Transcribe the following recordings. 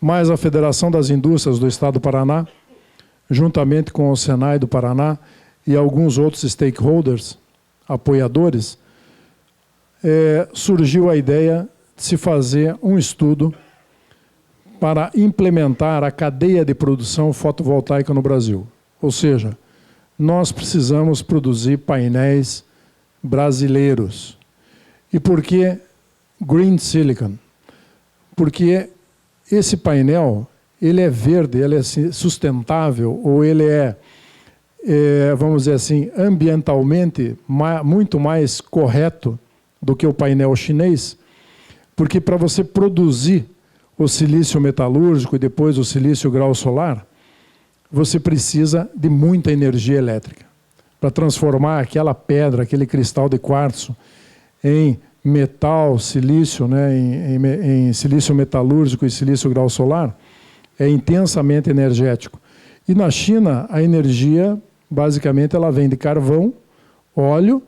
mais a Federação das Indústrias do Estado do Paraná, juntamente com o Senai do Paraná e alguns outros stakeholders, apoiadores, surgiu a ideia de se fazer um estudo para implementar a cadeia de produção fotovoltaica no Brasil. Ou seja, nós precisamos produzir painéis brasileiros. E por que Green Silicon? Porque esse painel, ele é verde, ele é sustentável, ou ele vamos dizer assim, ambientalmente muito mais correto do que o painel chinês, porque para você produzir o silício metalúrgico e depois o silício grau solar, você precisa de muita energia elétrica. Para transformar aquela pedra, aquele cristal de quartzo em metal, silício, né, em silício metalúrgico e silício grau solar, é intensamente energético. E na China, a energia, basicamente, ela vem de carvão, óleo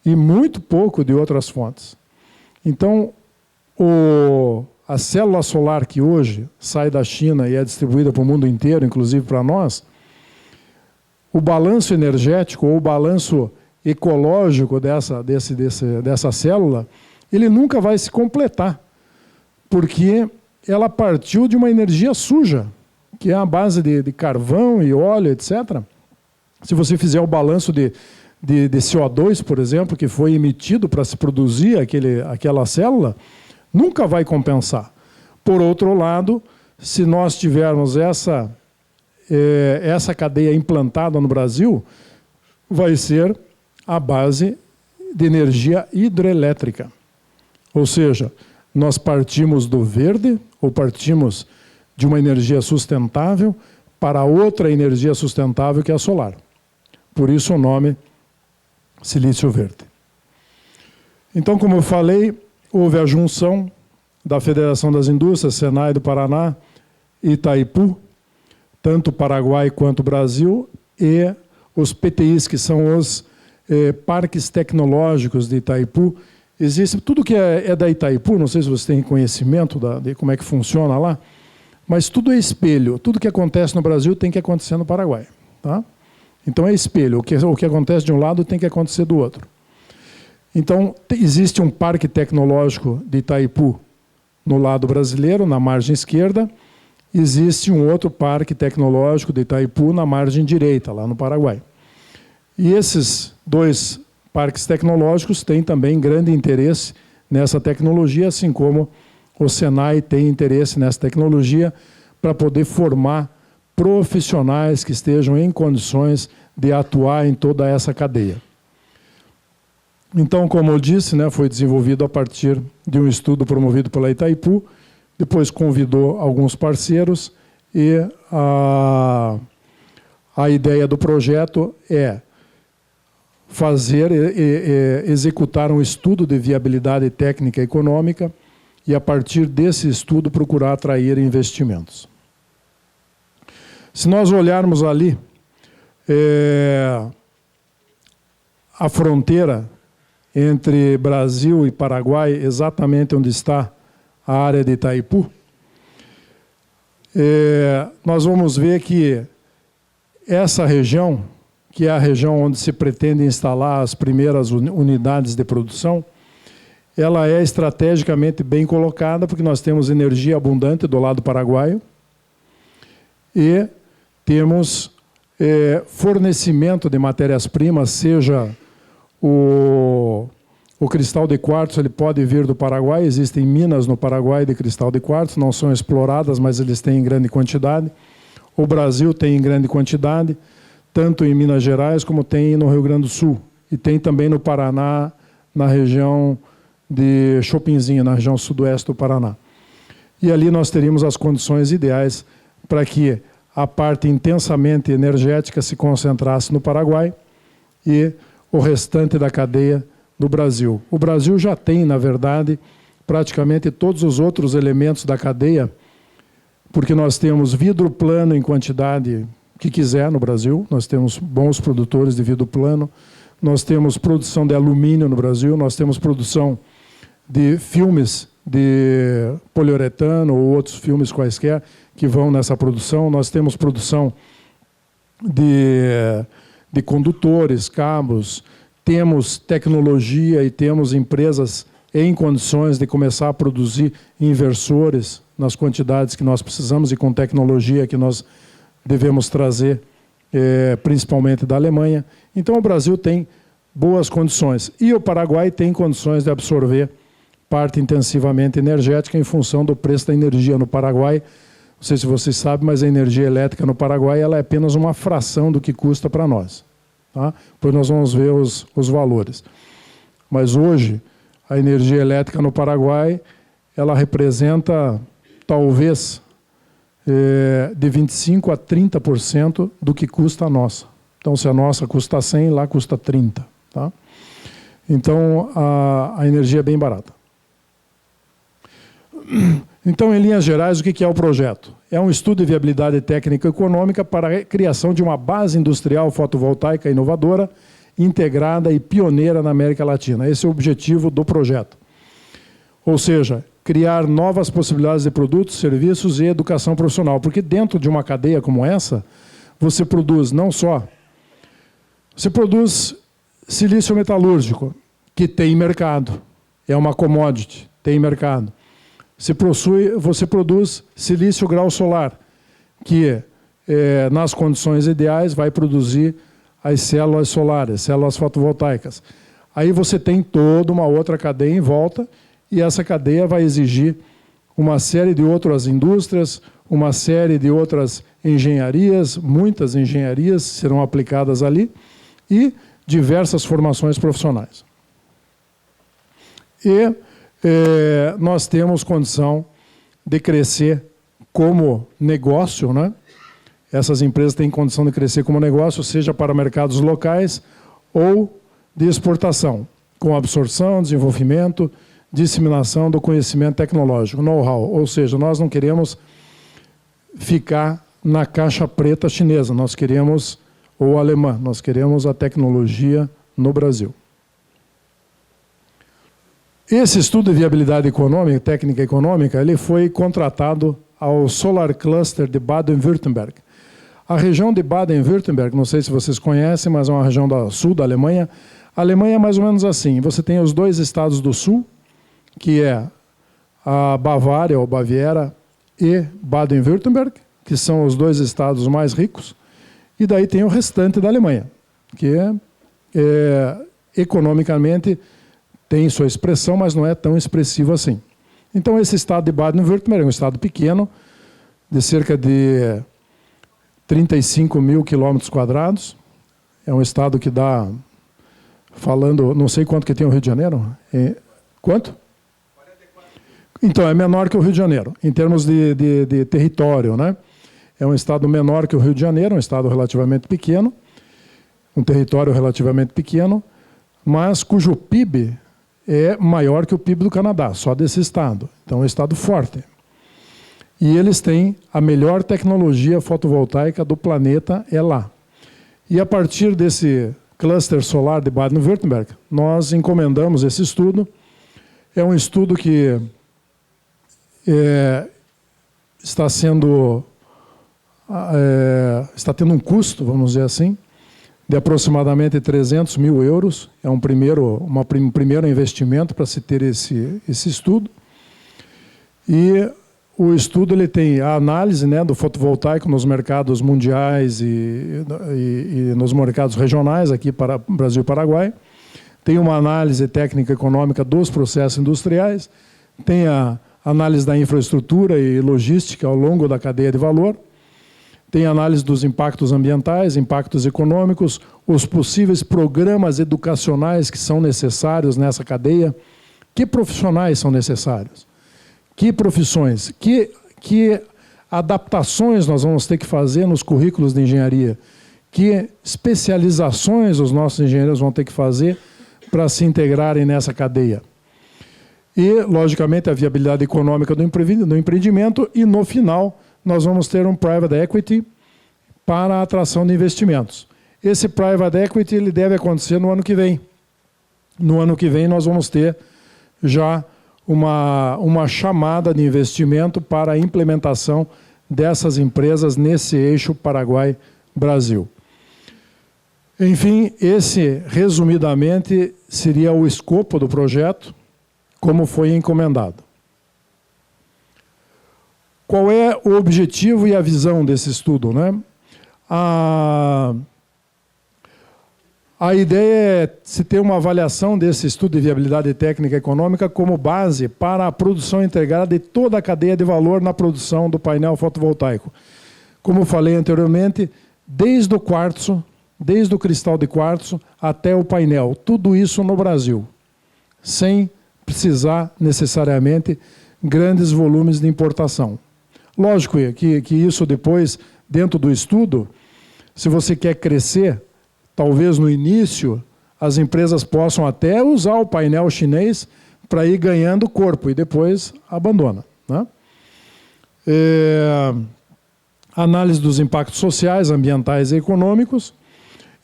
e muito pouco de outras fontes. Então, a célula solar que hoje sai da China e é distribuída para o mundo inteiro, inclusive para nós, o balanço energético ou o balanço ecológico dessa célula, ele nunca vai se completar, porque ela partiu de uma energia suja, que é a base de carvão e óleo, etc. Se você fizer o balanço de CO2, por exemplo, que foi emitido para se produzir aquela célula, nunca vai compensar. Por outro lado, se nós tivermos essa cadeia implantada no Brasil, vai ser a base de energia hidrelétrica. Ou seja, nós partimos do verde, ou partimos de uma energia sustentável para outra energia sustentável, que é a solar. Por isso o nome silício verde. Então, como eu falei, houve a junção da Federação das Indústrias, Senai do Paraná e Itaipu, tanto o Paraguai quanto o Brasil, e os PTIs, que são os parques tecnológicos de Itaipu. Existe tudo que é da Itaipu, não sei se você tem conhecimento de como é que funciona lá, mas tudo é espelho. Tudo que acontece no Brasil tem que acontecer no Paraguai. Tá? Então é espelho. O que acontece de um lado tem que acontecer do outro. Então, existe um parque tecnológico de Itaipu no lado brasileiro, na margem esquerda. Existe um outro parque tecnológico de Itaipu na margem direita, lá no Paraguai. E esses dois parques tecnológicos têm também grande interesse nessa tecnologia, assim como o Senai tem interesse nessa tecnologia para poder formar profissionais que estejam em condições de atuar em toda essa cadeia. Então, como eu disse, né, foi desenvolvido a partir de um estudo promovido pela Itaipu, depois convidou alguns parceiros e a ideia do projeto é executar um estudo de viabilidade técnica e econômica e, a partir desse estudo, procurar atrair investimentos. Se nós olharmos ali, a fronteira entre Brasil e Paraguai, exatamente onde está a área de Itaipu, nós vamos ver que essa região, que é a região onde se pretende instalar as primeiras unidades de produção, ela é estrategicamente bem colocada, porque nós temos energia abundante do lado paraguaio e temos fornecimento de matérias-primas, seja o cristal de quartzo, ele pode vir do Paraguai, existem minas no Paraguai de cristal de quartzo, não são exploradas, mas eles têm em grande quantidade. O Brasil tem em grande quantidade, tanto em Minas Gerais como tem no Rio Grande do Sul. E tem também no Paraná, na região de Chopinzinho, na região sudoeste do Paraná. E ali nós teríamos as condições ideais para que a parte intensamente energética se concentrasse no Paraguai e o restante da cadeia do Brasil. O Brasil já tem, na verdade, praticamente todos os outros elementos da cadeia, porque nós temos vidro plano em quantidade que quiser no Brasil, nós temos bons produtores de vidro plano, nós temos produção de alumínio no Brasil, nós temos produção de filmes de poliuretano ou outros filmes quaisquer que vão nessa produção. Nós temos produção de condutores, cabos, temos tecnologia e temos empresas em condições de começar a produzir inversores nas quantidades que nós precisamos e com tecnologia que nós devemos trazer, principalmente da Alemanha. Então, o Brasil tem boas condições. E o Paraguai tem condições de absorver parte intensivamente energética em função do preço da energia no Paraguai. Não sei se vocês sabem, mas a energia elétrica no Paraguai ela é apenas uma fração do que custa para nós. Tá? Depois nós vamos ver os valores. Mas hoje, a energia elétrica no Paraguai ela representa, talvez, de 25% a 30% do que custa a nossa. Então, se a nossa custa 100, lá custa 30. Tá? Então, a energia é bem barata. Então, em linhas gerais, o que é o projeto? É um estudo de viabilidade técnica e econômica para a criação de uma base industrial fotovoltaica inovadora, integrada e pioneira na América Latina. Esse é o objetivo do projeto. Ou seja, criar novas possibilidades de produtos, serviços e educação profissional. Porque dentro de uma cadeia como essa, você produz não só... Você produz silício metalúrgico, que tem mercado. É uma commodity, tem mercado. Você produz silício grau solar, que nas condições ideais vai produzir as células solares, células fotovoltaicas. Aí você tem toda uma outra cadeia em volta e essa cadeia vai exigir uma série de outras indústrias, uma série de outras engenharias, muitas engenharias serão aplicadas ali e diversas formações profissionais. E nós temos condição de crescer como negócio, né? Essas empresas têm condição de crescer como negócio, seja para mercados locais ou de exportação, com absorção, desenvolvimento, disseminação do conhecimento tecnológico, know-how. Ou seja, nós não queremos ficar na caixa preta chinesa, nós queremos, ou alemã, nós queremos a tecnologia no Brasil. Esse estudo de viabilidade econômica, técnica econômica, ele foi contratado ao Solar Cluster de Baden-Württemberg. A região de Baden-Württemberg, não sei se vocês conhecem, mas é uma região do sul da Alemanha. A Alemanha é mais ou menos assim. Você tem os dois estados do sul, que é a Bavária, ou Baviera, e Baden-Württemberg, que são os dois estados mais ricos. E daí tem o restante da Alemanha, que economicamente tem sua expressão, mas não é tão expressivo assim. Então, esse estado de Baden-Württemberg é um estado pequeno, de cerca de 35 mil quilômetros quadrados. É um estado que dá, falando, não sei quanto que tem o Rio de Janeiro. Quanto? 44. Então, é menor que o Rio de Janeiro, em termos de território, né? É um estado menor que o Rio de Janeiro, um estado relativamente pequeno, um território relativamente pequeno, mas cujo PIB é maior que o PIB do Canadá, só desse estado. Então, é um estado forte. E eles têm a melhor tecnologia fotovoltaica do planeta, é lá. E a partir desse cluster solar de Baden-Württemberg, nós encomendamos esse estudo. É um estudo que está tendo um custo, vamos dizer assim, de aproximadamente 300 mil euros. É um primeiro investimento para se ter esse estudo. E o estudo ele tem a análise, né, do fotovoltaico nos mercados mundiais e nos mercados regionais, aqui para Brasil e Paraguai. Tem uma análise técnica e econômica dos processos industriais. Tem a análise da infraestrutura e logística ao longo da cadeia de valor. Tem análise dos impactos ambientais, impactos econômicos, os possíveis programas educacionais que são necessários nessa cadeia. Que profissionais são necessários? Que profissões? Que adaptações nós vamos ter que fazer nos currículos de engenharia? Que especializações os nossos engenheiros vão ter que fazer para se integrarem nessa cadeia? E, logicamente, a viabilidade econômica do empreendimento e, no final, nós vamos ter um private equity para a atração de investimentos. Esse private equity ele deve acontecer no ano que vem. No ano que vem nós vamos ter já uma chamada de investimento para a implementação dessas empresas nesse eixo Paraguai-Brasil. Enfim, esse, resumidamente, seria o escopo do projeto, como foi encomendado. Qual é o objetivo e a visão desse estudo, né? A ideia é se ter uma avaliação desse estudo de viabilidade técnica e econômica como base para a produção integrada de toda a cadeia de valor na produção do painel fotovoltaico. Como falei anteriormente, desde o quartzo, desde o cristal de quartzo até o painel, tudo isso no Brasil, sem precisar necessariamente grandes volumes de importação. Lógico que isso depois, dentro do estudo, se você quer crescer, talvez no início as empresas possam até usar o painel chinês para ir ganhando corpo e depois abandona, né? Análise dos impactos sociais, ambientais e econômicos.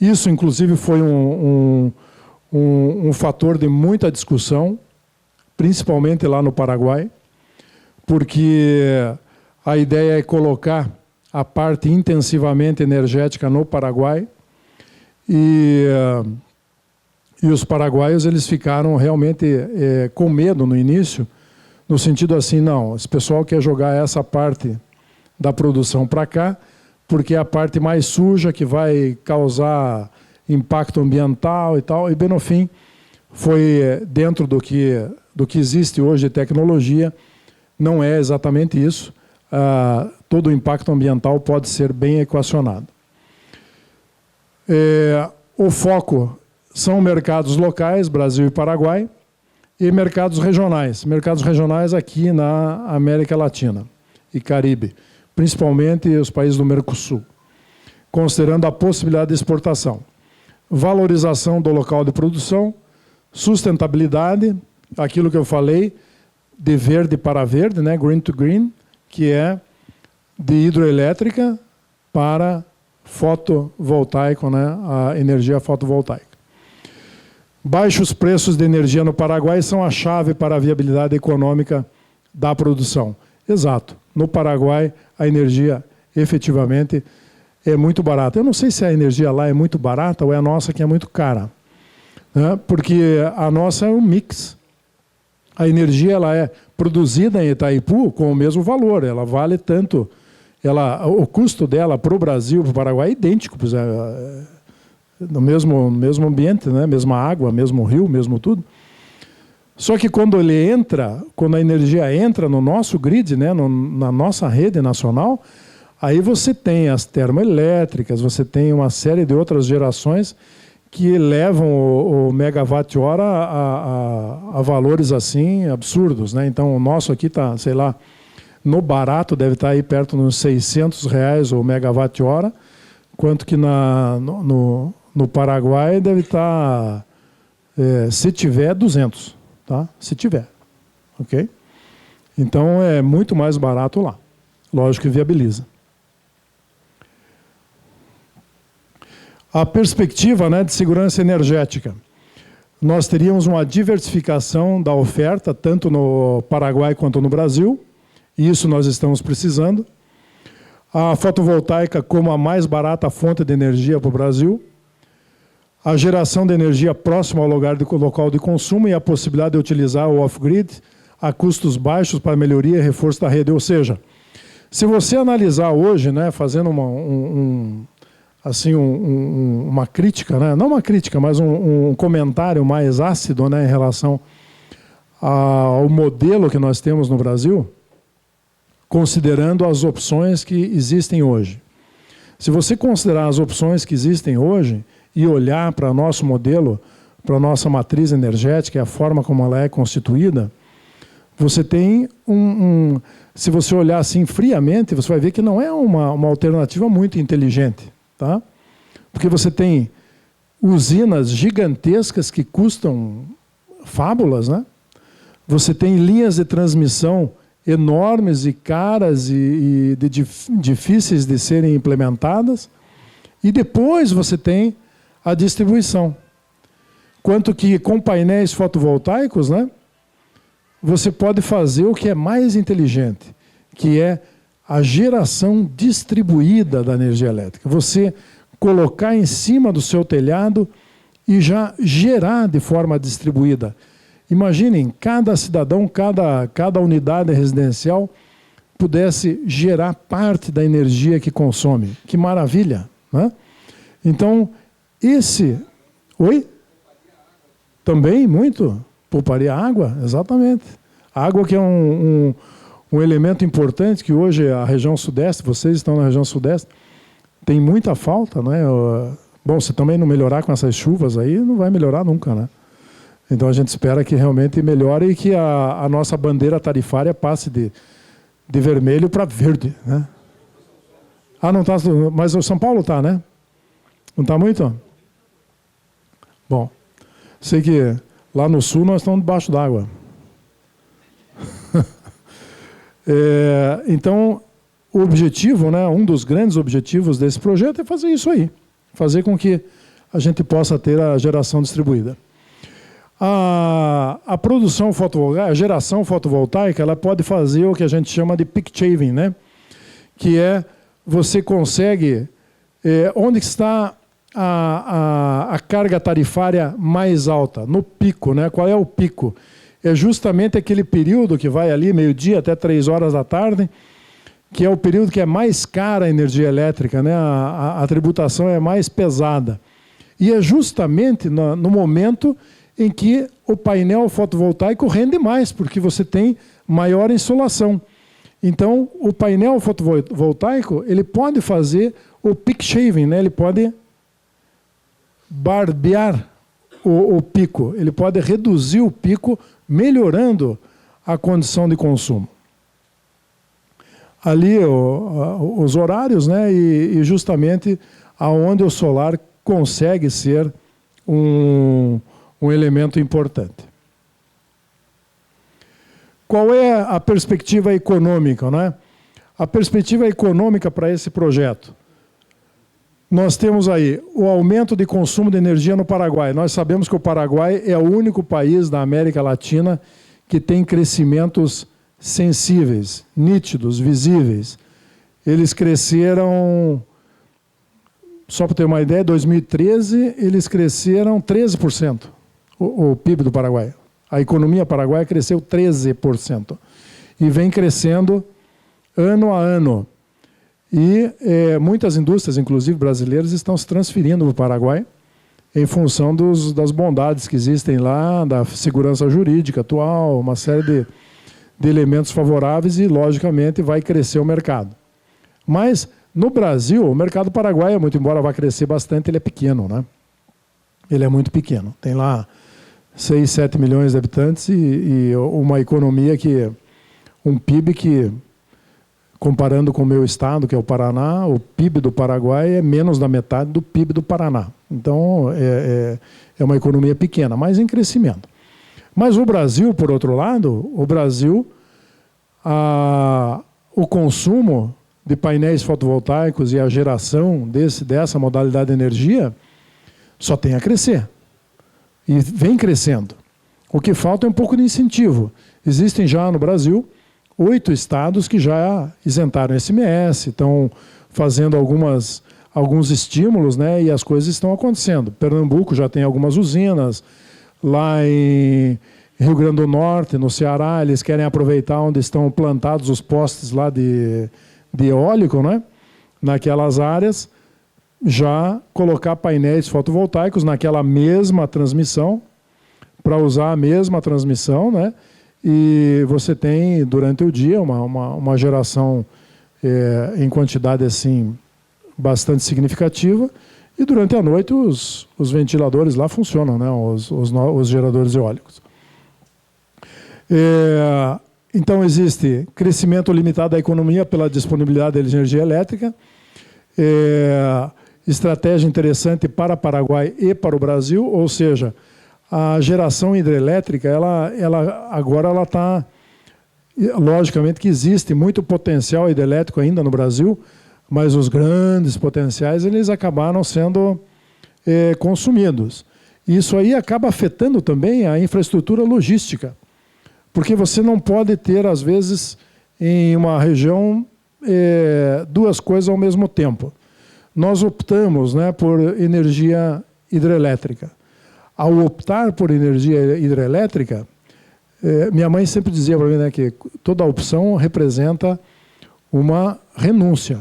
Isso, inclusive, foi um fator de muita discussão, principalmente lá no Paraguai, porque a ideia é colocar a parte intensivamente energética no Paraguai e os paraguaios eles ficaram realmente com medo no início, no sentido assim, não, esse pessoal quer jogar essa parte da produção para cá, porque é a parte mais suja que vai causar impacto ambiental e tal, e bem no fim foi dentro do que existe hoje de tecnologia, não é exatamente isso. Todo o impacto ambiental pode ser bem equacionado. O foco são mercados locais, Brasil e Paraguai, e mercados regionais. Mercados regionais aqui na América Latina e Caribe, principalmente os países do Mercosul, considerando a possibilidade de exportação. Valorização do local de produção, sustentabilidade, aquilo que eu falei, de verde para verde, né, green to green, que é de hidroelétrica para fotovoltaico, né, a energia fotovoltaica. Baixos preços de energia no Paraguai são a chave para a viabilidade econômica da produção. Exato. No Paraguai, a energia efetivamente é muito barata. Eu não sei se a energia lá é muito barata ou é a nossa que é muito cara, né? Porque a nossa é um mix. A energia ela é produzida em Itaipu com o mesmo valor, ela vale tanto, o custo dela para o Brasil, para o Paraguai é idêntico, no mesmo ambiente, né? Mesma água, mesmo rio, mesmo tudo. Só que quando a energia entra no nosso grid, né? Na nossa rede nacional, aí você tem as termoelétricas, você tem uma série de outras gerações que levam o megawatt-hora a valores assim absurdos, né? Então o nosso aqui está, sei lá, no barato deve estar aí perto dos R$600 o megawatt-hora, quanto que no Paraguai deve estar, se tiver, 200, tá? Se tiver, ok? Então é muito mais barato lá, lógico que viabiliza. A perspectiva, né, de segurança energética. Nós teríamos uma diversificação da oferta, tanto no Paraguai quanto no Brasil, e isso nós estamos precisando. A fotovoltaica como a mais barata fonte de energia para o Brasil. A geração de energia próxima ao local de consumo e a possibilidade de utilizar o off-grid a custos baixos para melhoria e reforço da rede. Ou seja, se você analisar hoje, né, fazendo uma crítica, né? Não uma crítica, mas um comentário mais ácido, né, em relação ao modelo que nós temos no Brasil, considerando as opções que existem hoje. Se você considerar as opções que existem hoje e olhar para o nosso modelo, para a nossa matriz energética e a forma como ela é constituída, você tem se você olhar assim friamente, você vai ver que não é uma alternativa muito inteligente. Tá? Porque você tem usinas gigantescas que custam fábulas, né? Você tem linhas de transmissão enormes e caras e difíceis de serem implementadas, e depois você tem a distribuição. Quanto que com painéis fotovoltaicos, né, você pode fazer o que é mais inteligente, que é a geração distribuída da energia elétrica. Você colocar em cima do seu telhado e já gerar de forma distribuída. Imaginem, cada cidadão, cada unidade residencial pudesse gerar parte da energia que consome. Que maravilha, né? Então, esse... Oi? Também, muito. Pouparia água, exatamente. A água que é um elemento importante que hoje a região sudeste, vocês estão na região sudeste, tem muita falta, né? Bom, se também não melhorar com essas chuvas aí, não vai melhorar nunca, né? Então a gente espera que realmente melhore e que a nossa bandeira tarifária passe de vermelho para verde, né? Ah, não está, mas o São Paulo está, né? Não está muito? Bom, sei que lá no sul nós estamos debaixo d'água. Então, o objetivo, né, um dos grandes objetivos desse projeto é fazer isso aí. Fazer com que a gente possa ter a geração distribuída. A produção fotovoltaica, a geração fotovoltaica, ela pode fazer o que a gente chama de peak shaving, né? Que é, você consegue, onde está a carga tarifária mais alta? No pico, né? Qual é o pico? É justamente aquele período que vai ali, meio-dia até 3 horas da tarde, que é o período que é mais cara a energia elétrica, né? A tributação é mais pesada. E é justamente no momento em que o painel fotovoltaico rende mais, porque você tem maior insolação. Então, o painel fotovoltaico, ele pode fazer o peak shaving, né? Ele pode barbear o pico, ele pode reduzir o pico, melhorando a condição de consumo. Ali os horários, né? E justamente aonde o solar consegue ser um elemento importante. Qual é a perspectiva econômica, né? A perspectiva econômica para esse projeto. Nós temos aí o aumento de consumo de energia no Paraguai. Nós sabemos que o Paraguai é o único país da América Latina que tem crescimentos sensíveis, nítidos, visíveis. Eles cresceram, só para ter uma ideia, em 2013 eles cresceram 13%. O PIB do Paraguai. A economia paraguaia cresceu 13%. E vem crescendo ano a ano. E muitas indústrias, inclusive brasileiras, estão se transferindo para o Paraguai em função das bondades que existem lá, da segurança jurídica atual, uma série de elementos favoráveis e, logicamente, vai crescer o mercado. Mas, no Brasil, o mercado paraguaio, muito embora vá crescer bastante, ele é pequeno, né? Ele é muito pequeno. Tem lá 6, 7 milhões de habitantes e uma economia um PIB que, comparando com o meu estado, que é o Paraná, o PIB do Paraguai é menos da metade do PIB do Paraná. Então, é uma economia pequena, mas em crescimento. Mas o Brasil, por outro lado, o consumo de painéis fotovoltaicos e a geração dessa modalidade de energia só tem a crescer. E vem crescendo. O que falta é um pouco de incentivo. Existem já no Brasil 8 estados que já isentaram ICMS, estão fazendo alguns estímulos, né, e as coisas estão acontecendo. Pernambuco já tem algumas usinas, lá em Rio Grande do Norte, no Ceará, eles querem aproveitar onde estão plantados os postes lá de eólico, né, naquelas áreas, já colocar painéis fotovoltaicos naquela mesma transmissão, para usar a mesma transmissão, né? E você tem, durante o dia, uma geração em quantidade assim, bastante significativa, e durante a noite os ventiladores lá funcionam, né? Os geradores eólicos. Então, existe crescimento limitado da economia pela disponibilidade de energia elétrica, estratégia interessante para o Paraguai e para o Brasil, ou seja, a geração hidrelétrica, agora ela está... Logicamente que existe muito potencial hidrelétrico ainda no Brasil, mas os grandes potenciais eles acabaram sendo consumidos. Isso aí acaba afetando também a infraestrutura logística, Porque você não pode ter, às vezes, em uma região, duas coisas ao mesmo tempo. Nós optamos, né, por energia hidrelétrica. Ao optar por energia hidrelétrica, minha mãe sempre dizia para mim, né, que toda opção representa uma renúncia.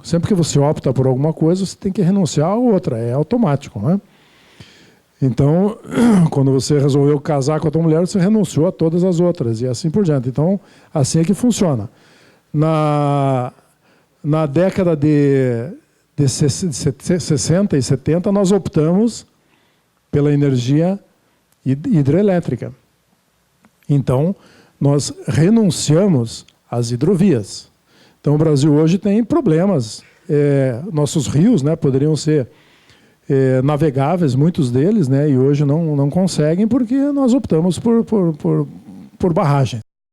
Sempre que você opta por alguma coisa, você tem que renunciar a outra, é automático, né? Então, quando você resolveu casar com a tua mulher, você renunciou a todas as outras, e assim por diante. Então, assim é que funciona. Na década de 60 e 70, nós optamos pela energia hidrelétrica. Então, nós renunciamos às hidrovias. Então, o Brasil hoje tem problemas. Nossos rios, né, poderiam ser navegáveis, muitos deles, né, e hoje não conseguem porque nós optamos por barragem.